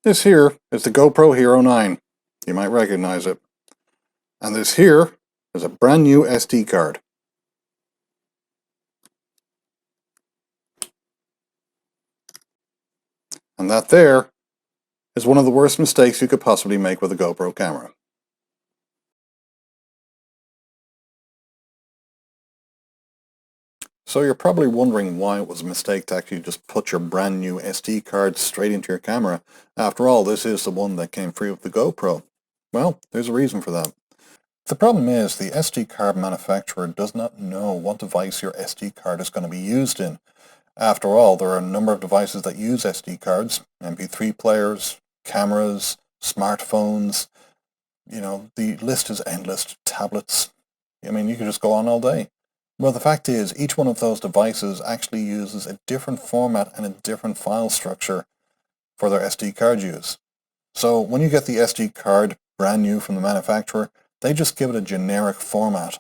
This here is the GoPro Hero 9. You might recognize it. And this here is a brand new SD card. And that there is one of the worst mistakes you could possibly make with a GoPro camera. So you're probably wondering why it was a mistake to actually just put your brand new SD card straight into your camera. After all, this is the one that came free with the GoPro. Well, there's a reason for that. The problem is the SD card manufacturer does not know what device your SD card is going to be used in. After all, there are a number of devices that use SD cards, MP3 players, cameras, smartphones, the list is endless, tablets. I mean, you could just go on all day. Well, the fact is, each one of those devices actually uses a different format and a different file structure for their SD card use. So when you get the SD card brand new from the manufacturer, they just give it a generic format.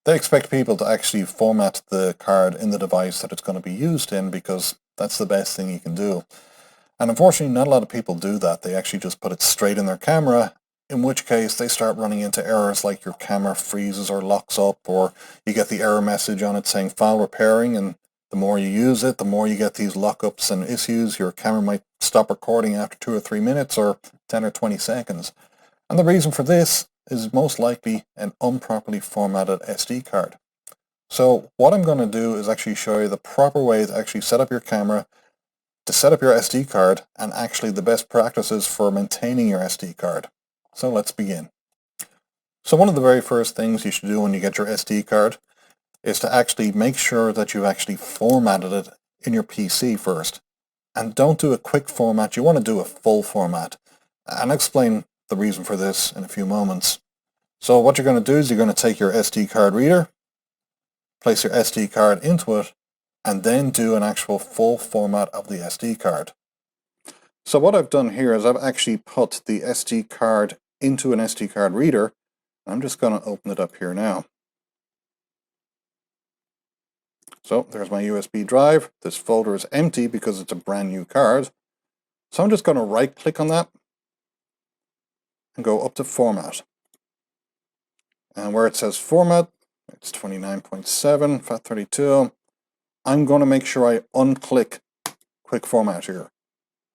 They expect people to actually format the card in the device that it's going to be used in because that's the best thing you can do. And unfortunately, not a lot of people do that. They actually just put it straight in their camera, in which case they start running into errors like your camera freezes or locks up, or you get the error message on it saying file repairing, and the more you use it, the more you get these lockups and issues. Your camera might stop recording after 2 or 3 minutes or 10 or 20 seconds. And the reason for this is most likely an improperly formatted SD card. So what I'm going to do is actually show you the proper way to actually set up your camera, to set up your SD card, and actually the best practices for maintaining your SD card. So let's begin. So one of the very first things you should do when you get your SD card is to actually make sure that you've actually formatted it in your PC first. And don't do a quick format, you want to do a full format. And I'll explain the reason for this in a few moments. So what you're going to do is you're going to take your SD card reader, place your SD card into it, and then do an actual full format of the SD card. So what I've done here is I've actually put the SD card into an SD card reader. I'm just going to open it up here now. So there's my USB drive. This folder is empty because it's a brand new card. So I'm just going to right click on that and go up to Format. And where it says Format, it's 29.7, FAT32. I'm going to make sure I unclick Quick Format here.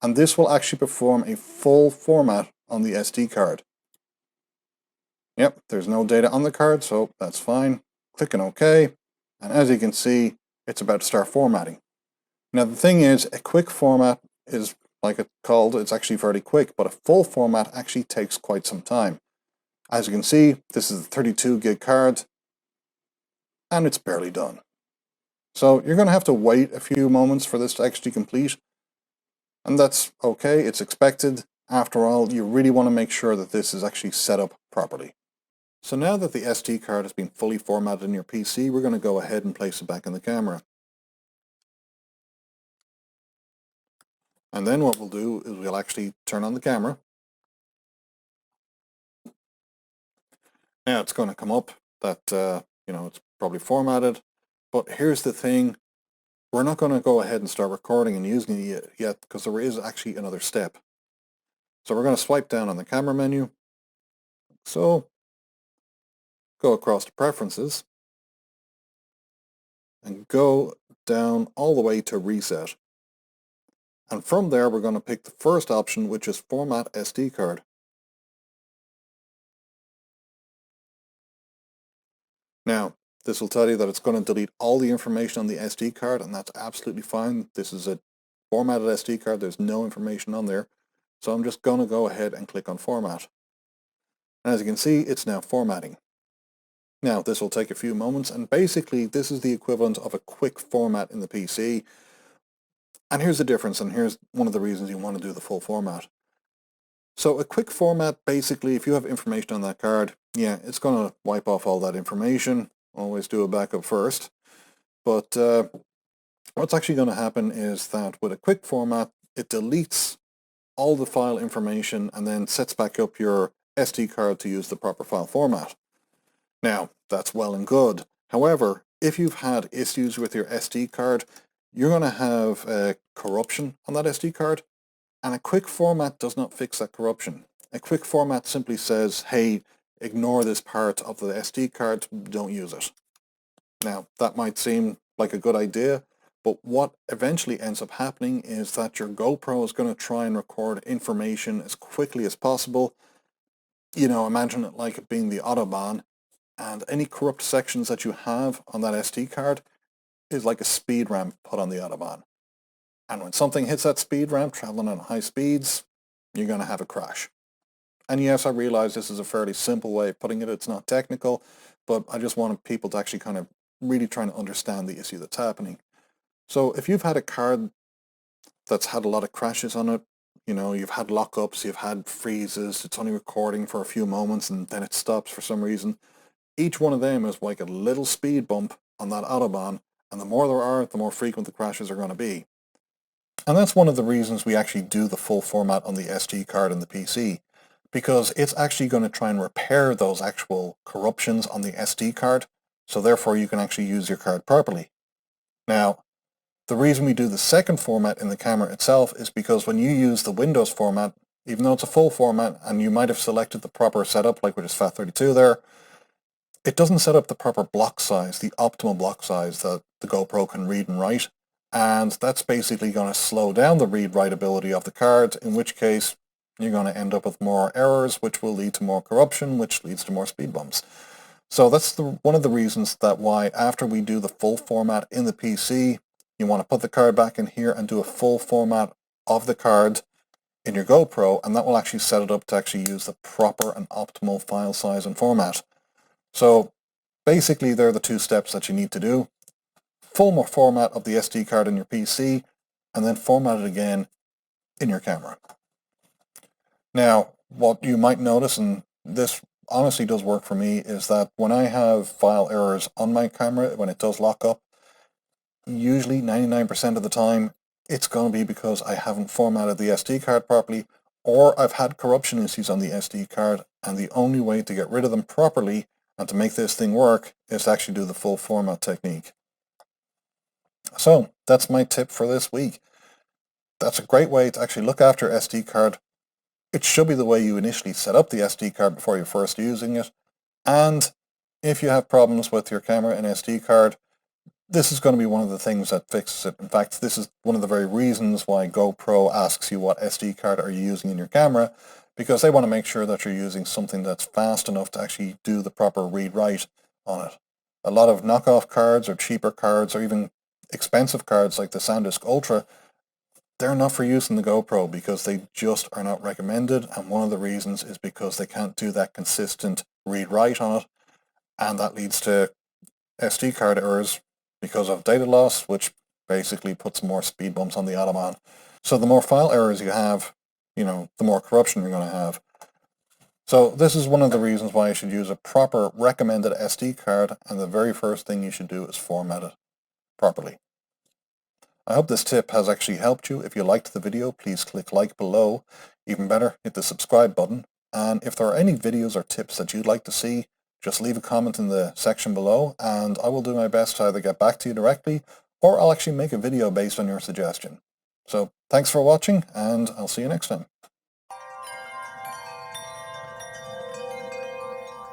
And this will actually perform a full format on the SD card. Yep, there's no data on the card, so that's fine. Clicking OK. And as you can see, it's about to start formatting. Now the thing is, a quick format is, like it's called, it's actually fairly quick, but a full format actually takes quite some time. As you can see, this is a 32 gig card, and it's barely done. So you're going to have to wait a few moments for this to actually complete, and that's okay, it's expected. After all, you really want to make sure that this is actually set up properly. So now that the SD card has been fully formatted in your PC, we're going to go ahead and place it back in the camera. And then what we'll do is we'll actually turn on the camera. Now it's going to come up that, it's probably formatted. But here's the thing. We're not going to go ahead and start recording and using it yet because there is actually another step. So we're going to swipe down on the camera menu. So go across to Preferences and go down all the way to Reset. And from there, we're going to pick the first option, which is Format SD card. Now, this will tell you that it's going to delete all the information on the SD card, and that's absolutely fine. This is a formatted SD card. There's no information on there. So I'm just going to go ahead and click on Format. And as you can see, it's now formatting. Now, this will take a few moments, and basically, this is the equivalent of a quick format in the PC. And here's the difference, and here's one of the reasons you want to do the full format. So a quick format, basically, if you have information on that card, yeah, it's going to wipe off all that information. Always do a backup first. But what's actually going to happen is that with a quick format, it deletes all the file information and then sets back up your SD card to use the proper file format. Now, that's well and good. However, if you've had issues with your SD card, you're going to have corruption on that SD card. And a quick format does not fix that corruption. A quick format simply says, hey, ignore this part of the SD card, don't use it. Now, that might seem like a good idea, but what eventually ends up happening is that your GoPro is going to try and record information as quickly as possible. You know, imagine it like it being the Autobahn, and any corrupt sections that you have on that SD card is like a speed ramp put on the Autobahn. And when something hits that speed ramp traveling at high speeds, you're going to have a crash. And yes, I realize this is a fairly simple way of putting it. It's not technical, but I just wanted people to actually kind of really trying to understand the issue that's happening. So if you've had a card that's had a lot of crashes on it, you know, you've had lockups, you've had freezes, it's only recording for a few moments and then it stops for some reason, each one of them is like a little speed bump on that Autobahn, and the more there are, the more frequent the crashes are going to be. And that's one of the reasons we actually do the full format on the SD card in the PC, because it's actually going to try and repair those actual corruptions on the SD card, so therefore you can actually use your card properly. Now, the reason we do the second format in the camera itself is because when you use the Windows format, even though it's a full format and you might have selected the proper setup, like with this FAT32 there, it doesn't set up the proper block size, the optimal block size that the GoPro can read and write. And that's basically going to slow down the read-write ability of the card, in which case you're going to end up with more errors, which will lead to more corruption, which leads to more speed bumps. So that's one of the reasons that why after we do the full format in the PC, you want to put the card back in here and do a full format of the card in your GoPro, and that will actually set it up to actually use the proper and optimal file size and format. So basically they're the two steps that you need to do. Full format of the SD card in your PC, and then format it again in your camera. Now, what you might notice, and this honestly does work for me, is that when I have file errors on my camera, when it does lock up, usually 99% of the time, it's going to be because I haven't formatted the SD card properly, or I've had corruption issues on the SD card, and the only way to get rid of them properly and to make this thing work is to actually do the full format technique. So that's my tip for this week. That's a great way to actually look after your SD card. It should be the way you initially set up the SD card before you're first using it. And if you have problems with your camera and SD card, this is going to be one of the things that fixes it. In fact, this is one of the very reasons why GoPro asks you what SD card are you using in your camera, because they want to make sure that you're using something that's fast enough to actually do the proper read-write on it. A lot of knockoff cards or cheaper cards or even expensive cards like the Sandisk ULTRA, they're not for use in the GoPro because they just are not recommended, and one of the reasons is because they can't do that consistent read-write on it, and that leads to SD card errors because of data loss, which basically puts more speed bumps on the Autobahn. So the more file errors you have, you know, the more corruption you're going to have. So this is one of the reasons why you should use a proper recommended SD card, and the very first thing you should do is format it properly. I hope this tip has actually helped you. If you liked the video, please click like below. Even better, hit the subscribe button. And if there are any videos or tips that you'd like to see, just leave a comment in the section below, and I will do my best to either get back to you directly, or I'll actually make a video based on your suggestion. So thanks for watching, and I'll see you next time.